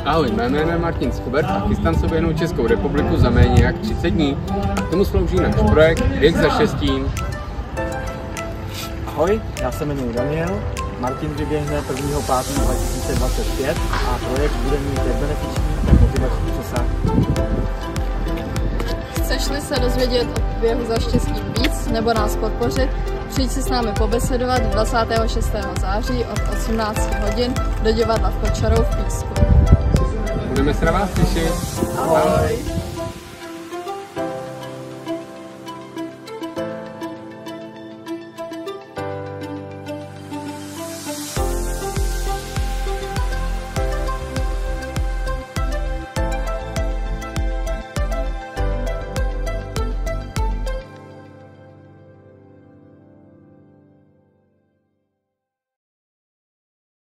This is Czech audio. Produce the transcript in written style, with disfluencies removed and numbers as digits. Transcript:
Ahoj, mé jméno je Martin Skobert a chystám se oběhnout Českou republiku za méně jak 30 dní. K tomu slouží náš projekt Věk za štěstím. Ahoj, já se jmenuji Daniel. Martin vyběhne 1.5.2025 a projekt bude mít jak benefiční, tak motivační přesah. Chceš-li se dozvědět o běhu za štěstím víc nebo nás podpořit, přijď si s námi pobesedovat 26. září od 18 hodin do divadla v Kočarou v Písku. Budeme se na vás těšit. Ahoj!